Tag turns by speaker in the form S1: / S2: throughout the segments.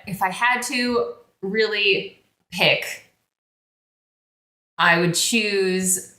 S1: if I had to really pick, I would choose.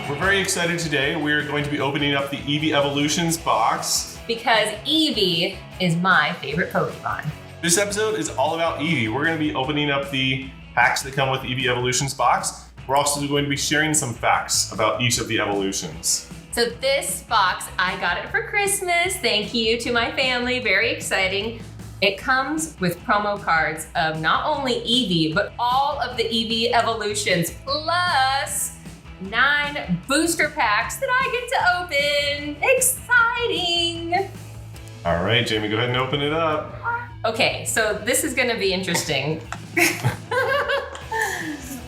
S2: We're very excited today. We're going to be opening up the Eevee Evolutions box.
S1: Because Eevee is my favorite Pokemon.
S2: This episode is all about Eevee. We're going to be opening up the packs that come with the Eevee Evolutions box. We're also going to be sharing some facts about each of the evolutions.
S1: So this box, I got it for Christmas. Thank you to my family, very exciting. It comes with promo cards of not only Eevee, but all of the Eevee Evolutions, plus 9 booster packs that I get to open. Exciting.
S2: All right, Jamie, go ahead and open it up.
S1: Okay, so this is gonna be interesting.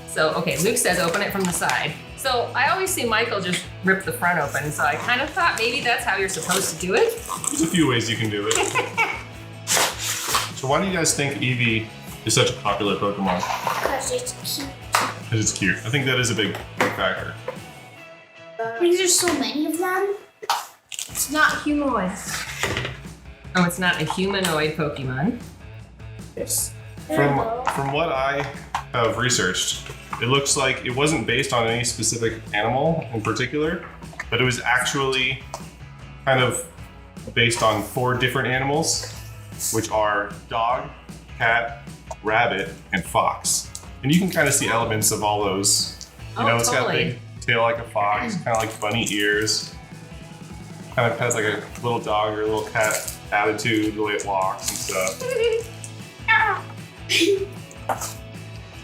S1: So, okay, Luke says open it from the side. So I always see Michael just rip the front open, so I kind of thought maybe that's how you're supposed to do it.
S2: There's a few ways you can do it. So why do you guys think Eevee is such a popular Pokemon?
S3: Because it's cute.
S2: Because it's cute. I think that is a big factor.
S3: Because there's so many of them. It's not humanoid.
S1: Oh, it's not a humanoid Pokemon.
S2: From what I have researched, it looks like it wasn't based on any specific animal in particular, but it was actually kind of based on 4 different animals, which are dog, cat, rabbit, and fox. And you can kind of see elements of all those. You know, it's got a big tail like a fox, kind of like bunny ears. Kind of has like a little dog or a little cat attitude, the way it walks and stuff.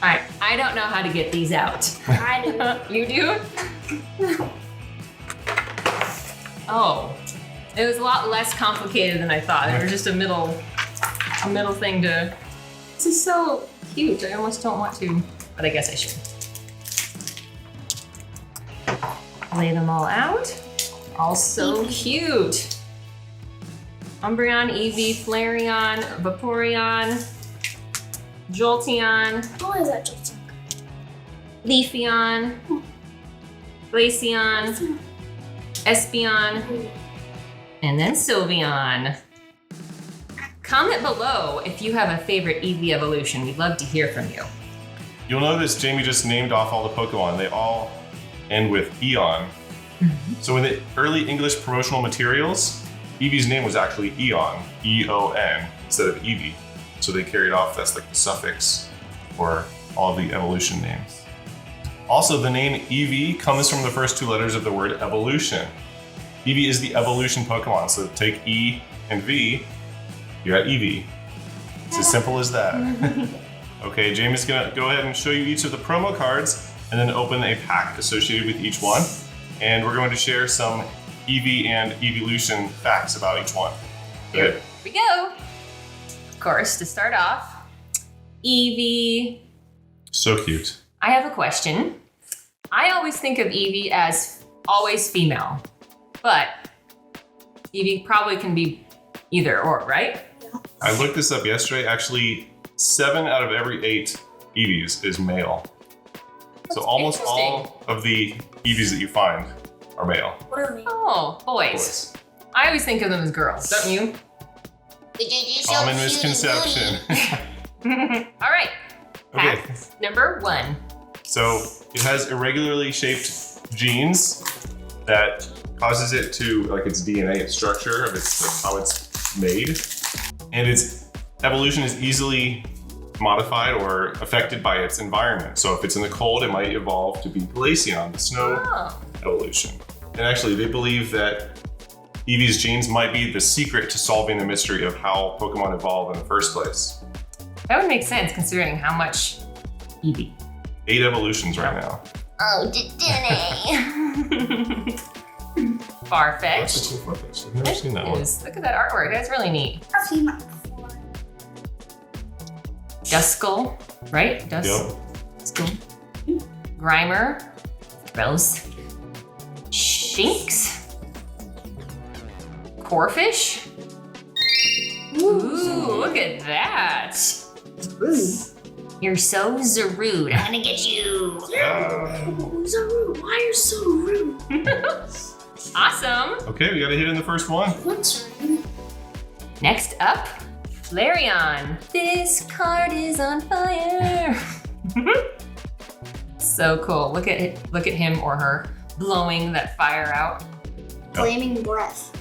S1: Alright, I don't know how to get these out.
S3: I do.
S1: You do? Oh, it was a lot less complicated than I thought. There was just a middle thing to. This is so cute. I almost don't want to, but I guess I should. Lay them all out. All so cute. Umbreon, Eevee, Flareon, Vaporeon, Jolteon,
S3: What is that, Jolteon?
S1: Leafeon, Leafeon, Espeon, and then Sylveon. Comment below if you have a favorite Eevee evolution. We'd love to hear from you.
S2: You'll notice Jamie just named off all the Pokemon. They all end with Eon. So in the early English promotional materials, Eevee's name was actually Eon, E-O-N, instead of Eevee. So they carried off, that's like the suffix for all of the evolution names. Also, the name Eevee comes from the first 2 letters of the word evolution. Eevee is the evolution Pokemon, so take E and V, you got Eevee. It's as simple as that. Okay, Jamie's gonna go ahead and show you each of the promo cards and then open a pack associated with each one. And we're going to share some Eevee and Eeveelution facts about each one. Good.
S1: Here we go. Of course, to start off, Eevee.
S2: So cute.
S1: I have a question. I always think of Eevee as always female, but Eevee probably can be either or, right?
S2: I looked this up yesterday. Actually, 7 out of every 8 Eevees is male. So almost all of the Eevees that you find are male.
S3: What are we?
S1: Oh, boys. I always think of them as girls, don't you?
S2: Common misconception.
S1: All right.
S2: Okay.
S1: Pack number 1.
S2: So it has irregularly shaped genes that causes it to, like its DNA, its structure of its, like how it's made. And its evolution is easily modified or affected by its environment. So if it's in the cold, it might evolve to be Glaceon, the snow evolution. And actually, they believe that Eevee's genes might be the secret to solving the mystery of how Pokemon evolve in the first place.
S1: That would make sense considering how much Eevee.
S2: 8 evolutions right now.
S3: Oh, did
S1: Farfetch'd.
S2: That's a cool Farfetch'd. I've never seen that one.
S1: Look at that artwork. That's really neat.
S3: I've seen that before.
S1: Duskull, right?
S2: Yep.
S1: Duskull. Grimer. Rose. Shinx. Corfish. Ooh, look at that.
S3: Rude.
S1: You're so rude. I'm gonna get you.
S3: So rude. Why are you so rude?
S1: Awesome.
S2: Okay, we got a hit in the first one.
S3: What's rude?
S1: Next up, Flareon. This card is on fire. So cool. Look at him or her blowing that fire out.
S3: Flaming breath.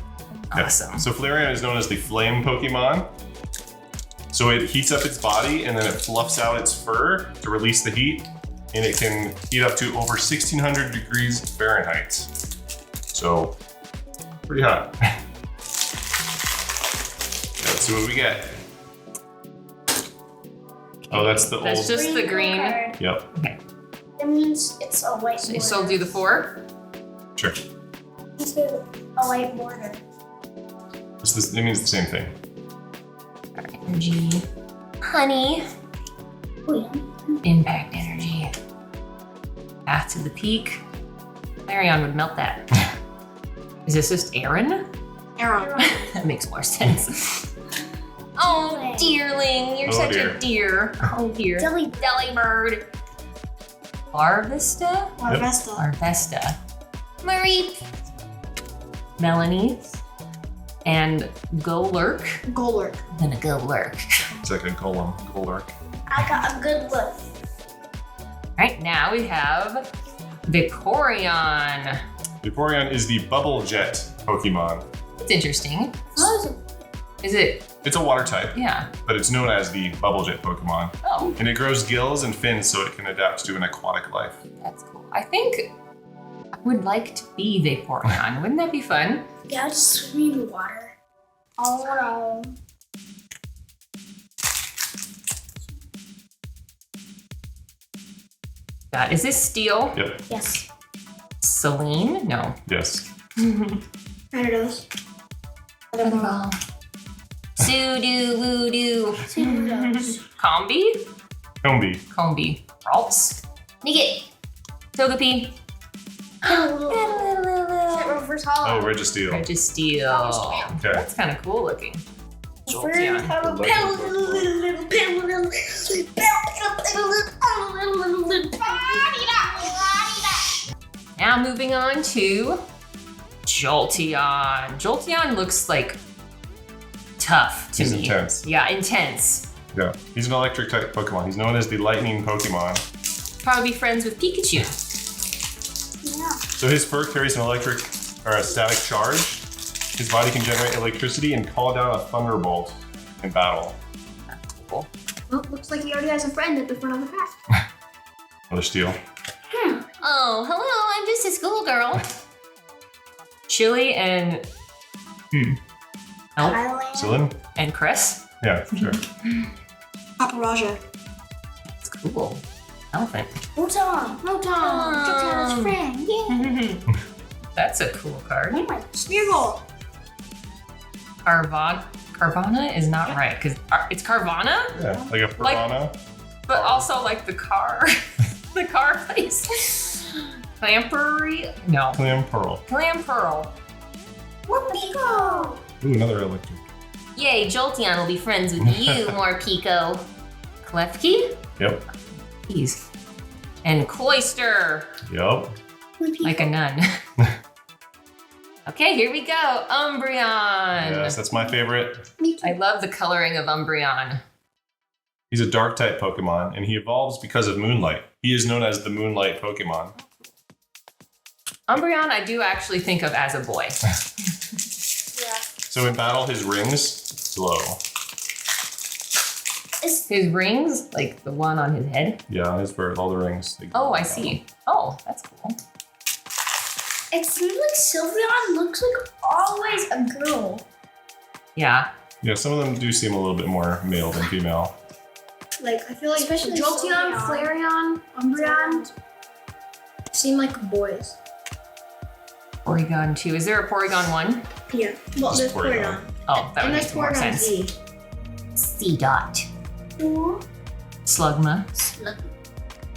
S1: Awesome.
S2: So Flareon is known as the flame Pokemon. So it heats up its body and then it fluffs out its fur to release the heat. And it can heat up to over 1600 degrees Fahrenheit. So pretty hot. Let's see what we get. Oh, that's the
S1: That's
S2: old.
S1: just the green.
S3: Card.
S2: Yep.
S1: Okay.
S3: That means it's a white
S1: So
S3: border.
S1: you still do the 4?
S2: Sure.
S3: It's a white border.
S2: It means the same thing.
S1: Energy. Honey.
S3: Oh, yeah.
S1: Impact energy. Path to the peak. Flareon would melt that. Is this just Aaron?
S3: Arrow.
S1: That makes more sense. Oh, dearling, you're
S2: Oh,
S1: such
S2: dear.
S1: a dear. Oh dear.
S3: Deli
S1: Delibird. Larvesta?
S3: Larvesta.
S1: Larvesta. Marie. Melanie. And Golurk.
S3: Golurk.
S1: I'm gonna go lurk.
S2: It's like a Golurk.
S3: I got a good look.
S1: Right now we have Vaporeon.
S2: Vaporeon is the bubble jet Pokemon.
S1: It's interesting.
S3: How is it?
S1: Is it?
S2: It's a water type,
S1: Yeah.
S2: but it's known as the bubble jet Pokemon.
S1: Oh,
S2: And it grows gills and fins so it can adapt to an aquatic life.
S1: that's cool. I think I would like to be Vaporeon. Wouldn't that be fun?
S3: Yeah, just swim in the water. Oh no.
S1: Is this Steel?
S2: Yep.
S3: Yes.
S1: Celine? No.
S2: Yes.
S3: Predators.
S1: Thunderball. Soo-doo, woo-doo.
S3: Predators.
S1: Combi?
S2: Combi.
S1: Combi. Ralts. Niggit. Togepi.
S3: Reverse hollow.
S2: Oh, Registeel.
S1: Registeel.
S2: Okay.
S1: That's kind of cool looking. Jolteon. Now moving on to Jolteon. Jolteon looks like tough to
S2: He's
S1: me.
S2: intense.
S1: Yeah, intense.
S2: Yeah. He's an electric type Pokemon. He's known as the lightning Pokemon.
S1: Probably be friends with Pikachu.
S3: Yeah.
S2: So his fur carries an electric or a static charge. His body can generate electricity and call down a thunderbolt in battle.
S1: Cool.
S3: Well, looks like he already has a friend at the front of the pack.
S2: Another steel.
S1: Oh, hello, I'm just a schoolgirl. Chili and Elf
S3: Thailand.
S2: Celine?
S1: and Chris.
S2: Yeah, sure.
S3: Paparaja.
S1: It's cool. Elephant.
S3: Rotom. Jolteon's friend. Yeah.
S1: That's a cool card.
S3: Oh my, Smeargle.
S1: Carvana is not right because it's Carvana,
S2: Yeah, like a piranha.
S1: but also like the car, the car place. Clampery? No.
S2: Clamperl.
S1: Clamperl.
S3: Pico.
S2: Ooh, another electric.
S1: Yay, Jolteon will be friends with you, Morpeko. Klefki?
S2: Yep.
S1: Jeez. And Cloyster,
S2: Yep.
S1: like a nun. Okay, here we go. Umbreon.
S2: Yes, that's my favorite.
S3: Me too.
S1: I love the coloring of Umbreon.
S2: He's a dark type Pokemon, and he evolves because of moonlight. He is known as the Moonlight Pokemon.
S1: Umbreon, I do actually think of as a boy.
S3: Yeah.
S2: So in battle, his rings glow.
S1: His rings, like the one on his head.
S2: Yeah, on his bird, all the rings. they
S1: Oh,
S2: glow.
S1: I see. Oh, that's cool.
S3: It seems like Sylveon looks like always a girl.
S1: Yeah.
S2: Yeah, some of them do seem a little bit more male than female.
S3: Like, I feel like
S4: Especially
S3: Jolteon,
S4: Sylveon.
S3: Flareon, Umbreon seem like boys.
S1: Porygon 2. Is there a Porygon 1?
S3: Yeah. Well,
S2: Just
S3: there's
S2: Porygon.
S3: Porygon.
S1: Oh, that would
S3: And there's
S1: make more
S3: Porygon
S1: sense.
S3: Z.
S1: C-Dot.
S3: Ooh.
S1: Slugma.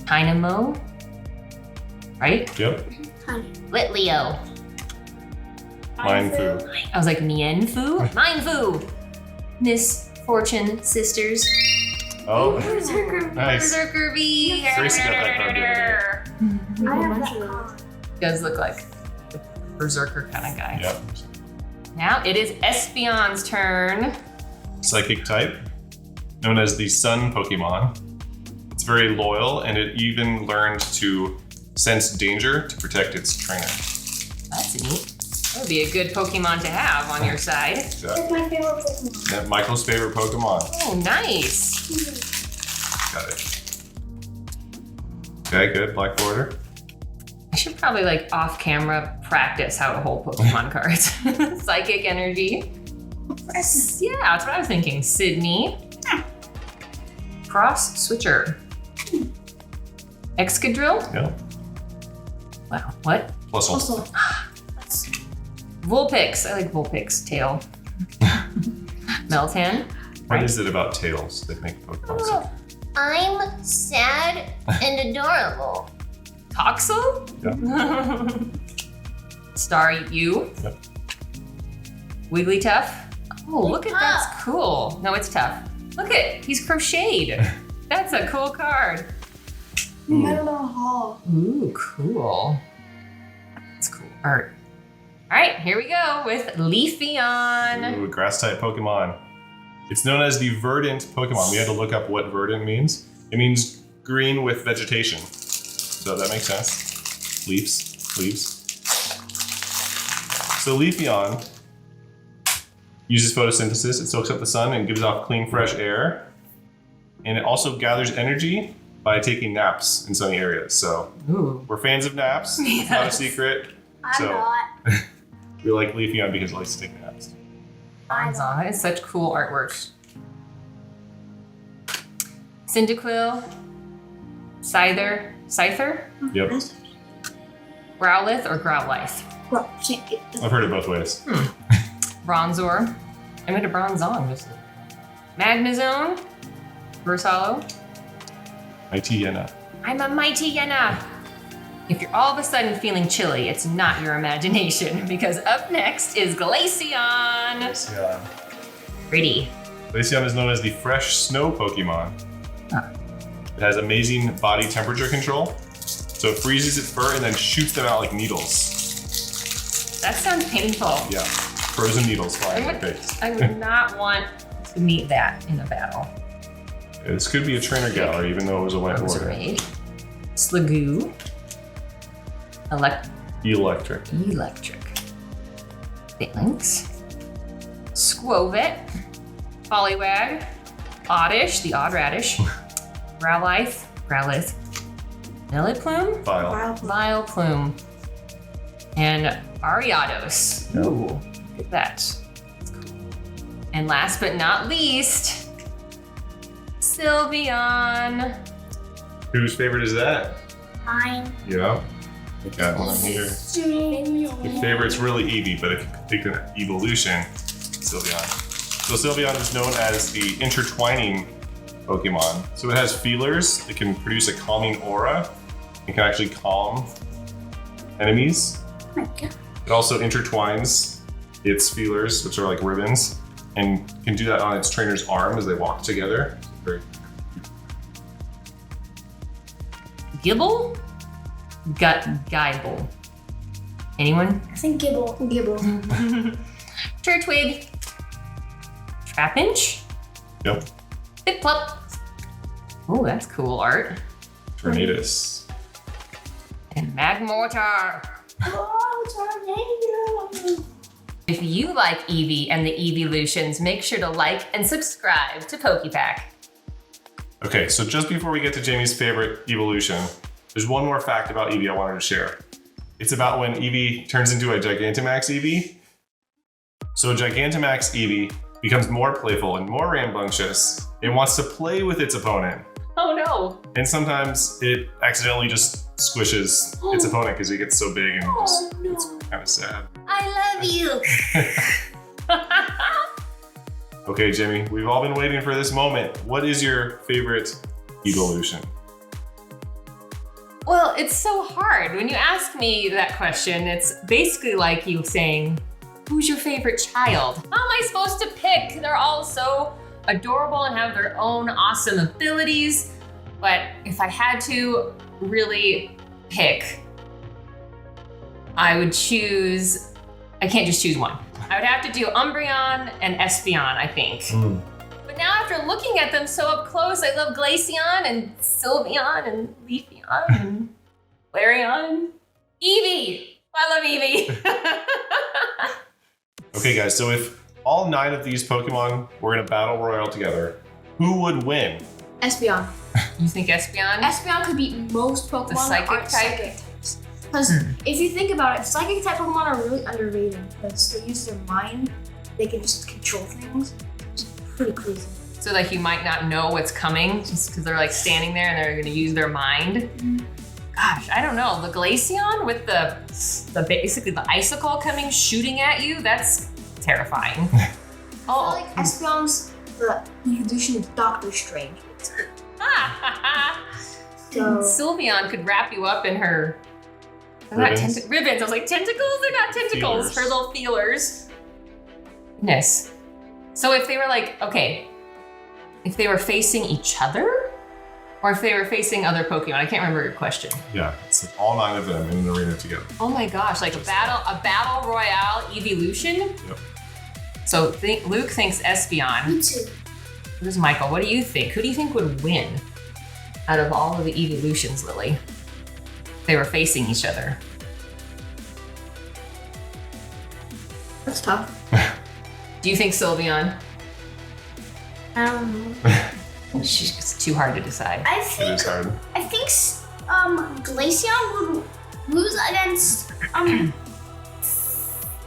S1: Dynamo. Right?
S2: Yep.
S3: Honey.
S1: Litleo.
S2: Mindfu.
S1: I was like, Mienfu? Mindfu! Misfortune Sisters.
S2: Oh,
S3: Berserker.
S2: nice.
S1: Berserker V.
S2: Tracy got that card the other
S3: I have that card.
S1: Does look like a Berserker kind of guy.
S2: Yep.
S1: Now it is Espeon's turn.
S2: Psychic type, known as the Sun Pokemon. It's very loyal, and it even learned to sense danger to protect its trainer.
S1: That's neat. That would be a good Pokemon to have on your side.
S3: That's my favorite Pokemon.
S2: Yeah, Michael's favorite Pokemon.
S1: Oh, nice.
S2: Got it. Okay, good. Black border.
S1: I should probably like off camera practice how to hold Pokemon cards. Psychic energy. Yeah, that's what I was thinking. Sydney. Cross switcher. Excadrill.
S2: Yeah.
S1: Wow, what?
S2: Plus one.
S3: Also,
S1: Vulpix. I like Vulpix tail. Meltan.
S2: What is it about tails that make Pokemon so
S3: I'm sad and adorable.
S1: Toxel.
S2: Yeah.
S1: Star U.
S2: Yep.
S1: Wigglytuff. Oh, look at
S3: Tough.
S1: that's cool. No, it's tough. Look at he's crocheted. That's a cool card.
S2: Ooh.
S3: I don't know how.
S1: Ooh, cool. That's cool art. All right, here we go with Leafeon.
S2: Ooh, grass type Pokemon. It's known as the verdant Pokemon. We had to look up what verdant means. It means green with vegetation. So that makes sense. Leaves. So Leafeon uses photosynthesis. It soaks up the sun and gives off clean, fresh air. And it also gathers energy by taking naps in sunny areas. So
S1: Ooh.
S2: we're fans of naps. It's not a
S1: Yes.
S2: secret.
S3: I'm
S2: So-
S3: not.
S2: We like Leafeon because it likes to take naps.
S1: That is such cool artwork. Cyndaquil. Scyther.
S2: Yep.
S1: Growlithe or Growlithe.
S3: Well, can't get
S2: I've heard it both ways.
S1: Bronzor. I made a Bronzong just Magnezone. Versalo.
S2: IT Yenna.
S1: I'm a mighty Yenna. If you're all of a sudden feeling chilly, it's not your imagination because up next is Glaceon.
S2: Yeah.
S1: Pretty.
S2: Glaceon is known as the fresh snow Pokemon.
S1: Huh.
S2: It has amazing body temperature control. So it freezes its fur and then shoots them out like needles.
S1: That sounds painful.
S2: Yeah. Frozen needles flying in
S1: I
S2: your face.
S1: I would not want to meet that in a battle.
S2: This could be a trainer gallery, even though it was a wet border.
S1: Roserade. Slagoo.
S2: Electric.
S1: Electric. Phalanx. Squovit. Poliwag. Oddish, the Odd Radish. Growlithe. Milliplume.
S2: File.
S1: Vileplume. And Ariados.
S2: Yep.
S1: Ooh, look at that. That's cool. And last but not least, Sylveon.
S2: Whose favorite is that?
S3: Mine.
S2: Yeah. We got one here. The favorite's really Eevee, but if you pick an evolution, Sylveon. So Sylveon is known as the intertwining Pokemon. So it has feelers. It can produce a calming aura. It can actually calm enemies.
S3: Oh my god.
S2: It also intertwines its feelers, which are like ribbons, and can do that on its trainer's arm as they walk together. Very
S1: Gibble? Guidable. Anyone?
S3: I think Gibble.
S1: Turtwig. Trapinch.
S2: Yep.
S1: Piplup. Oh, that's cool art.
S2: Tornadus.
S1: And Magmortar.
S3: Oh, tornado.
S1: If you like Eevee and the Eeveelutions, make sure to like and subscribe to PokePack.
S2: Okay, so just before we get to Jamie's favorite evolution, there's one more fact about Eevee I wanted to share. It's about when Eevee turns into a Gigantamax Eevee. So Gigantamax Eevee becomes more playful and more rambunctious. It wants to play with its opponent.
S1: Oh no.
S2: And sometimes it accidentally just squishes its opponent because he gets so big and just,
S3: no.
S2: it's kind of sad.
S3: I love you.
S2: Okay, Jamie, we've all been waiting for this moment. What is your favorite evolution?
S1: Well, it's so hard. When you ask me that question, it's basically like you saying, who's your favorite child? How am I supposed to pick? They're all so adorable and have their own awesome abilities. But if I had to really pick, I would choose, I can't just choose one. I would have to do Umbreon and Espeon, I think. But now after looking at them so up close, I love Glaceon and Sylveon and Leafeon and Flareon. Eevee! I love Eevee.
S2: Okay, guys, so if all 9 of these Pokemon were in a battle royale together, who would win?
S3: Espeon.
S1: You think Espeon?
S3: Espeon could beat most Pokemon
S1: The psychic
S3: that aren't
S1: type?
S3: psychic types. Because if you think about it, psychic type Pokemon are really underrated because they use their mind. They can just control things. It's pretty crazy.
S1: So like you might not know what's coming just because they're like standing there and they're going to use their mind. Gosh, I don't know. The Glaceon with the basically the icicle coming shooting at you, that's terrifying.
S3: I feel like Espeon's the evolution of Doctor Strange. So
S1: Sylveon could wrap you up in her
S2: Ribbons?
S1: ribbons. I was like, tentacles? They're not tentacles.
S2: Feelers.
S1: Her little feelers. Goodness. So if they were like, okay, if they were facing each other or if they were facing other Pokemon, I can't remember your question.
S2: Yeah, it's like all 9 of them in an arena together.
S1: Oh my gosh, like a battle royale evolution?
S2: Yep.
S1: So Luke thinks Espeon.
S3: me too.
S1: Who's Michael? What do you think? Who do you think would win out of all of the evolutions, Lily? If they were facing each other.
S3: That's tough.
S1: Do you think Sylveon?
S3: I don't know.
S1: It's too hard to decide.
S3: I
S2: It
S3: think
S2: is hard.
S3: Glaceon would lose against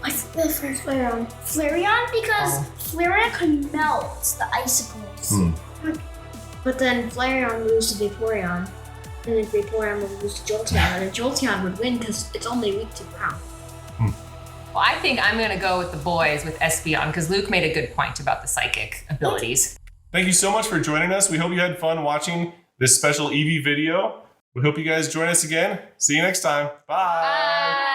S3: what's the first Flareon because Flareon can melt the icicles. But then Flareon would lose to Vaporeon, and then Vaporeon would lose to Jolteon, and then Jolteon would win because it's only weak to ground.
S1: Well, I think I'm going to go with the boys with Espeon because Luke made a good point about the psychic abilities.
S2: Thank you so much for joining us. We hope you had fun watching this special Eevee video. We hope you guys join us again. See you next time. Bye.
S1: Bye.